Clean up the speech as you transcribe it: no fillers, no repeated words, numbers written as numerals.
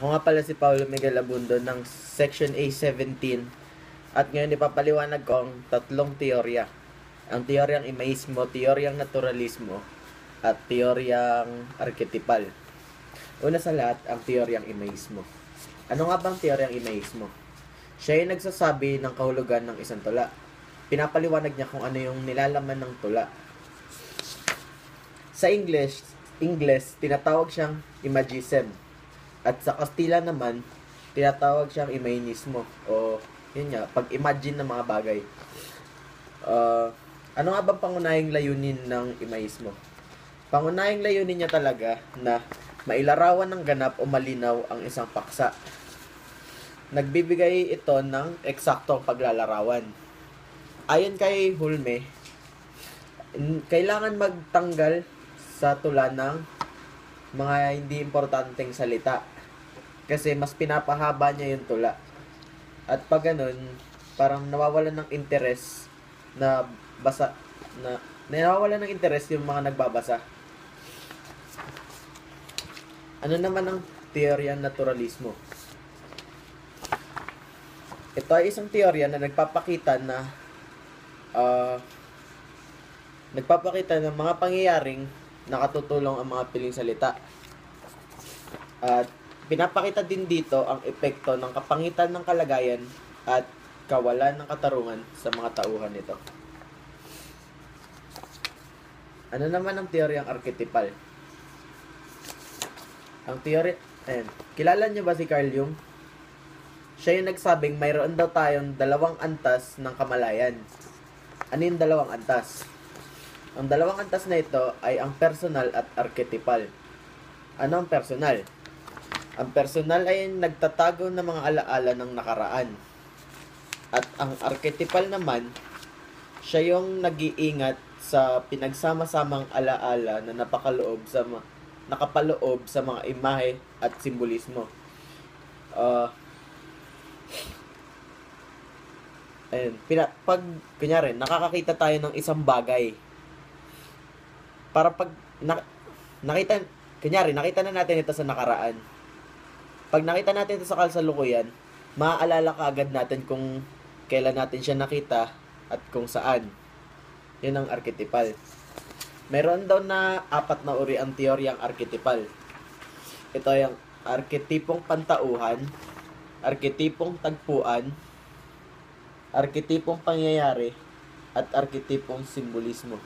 Ako nga pala si Paulo Miguel Abundo ng Section A17 at ngayon ipapaliwanag ko ang tatlong teorya. Ang teoryang imaismo, teoryang naturalismo, at teoryang arketipal. Una sa lahat, ang teoryang imaismo. Ano nga bang teoryang imaismo? Siya ay nagsasabi ng kahulugan ng isang tula. Pinapaliwanag niya kung ano yung nilalaman ng tula. Sa English, tinatawag siyang imagism. At sa Kastila naman, tinatawag siyang imainismo. O, yun nga, pag-imagine ng mga bagay. Ano nga bang pangunahing layunin ng imaismo? Pangunahing layunin niya talaga na mailarawan ng ganap o malinaw ang isang paksa. Nagbibigay ito ng eksaktong paglalarawan. Ayon kay Hulme, kailangan magtanggal sa tula ng mga hindi importanteng salita kasi mas pinapahaba niya yung tula. At pag ganun, parang nawawalan ng interes nawawalan ng interes yung mga nagbabasa. Ano naman ang teorya ng naturalismo? Ito ay isang teorya na nagpapakita ng mga pangyayaring nakatutulong ang mga piling salita. At pinapakita din dito ang epekto ng kapangitan ng kalagayan at kawalan ng katarungan sa mga tauhan nito. Ano naman ang teoryang arketipal? Ang teorya, kilala niyo ba si Carl Jung? Siya yung nagsabing mayroon daw tayong dalawang antas ng kamalayan. Ano yung dalawang antas? Ang dalawang antas na ito ay ang personal at arketipal. Ano ang personal? Ang personal ay nagtatago ng mga alaala ng nakaraan. At ang arketipal naman, siya yung nag-iingat sa pinagsama-samang alaala na nakapaloob sa mga imahe at simbolismo. Kunyari, nakakakita tayo ng isang bagay. Para pag nakita na natin ito sa nakaraan. Pag nakita natin ito sa kasalukuyan, maaalala kaagad natin kung kailan natin siya nakita at kung saan. Yun ang arketipal. Meron daw na 4 na uri ang teoryang arketipal. Ito ay ang arketipong pantauhan, arketipong tagpuan, arketipong pangyayari, at arketipong simbolismo.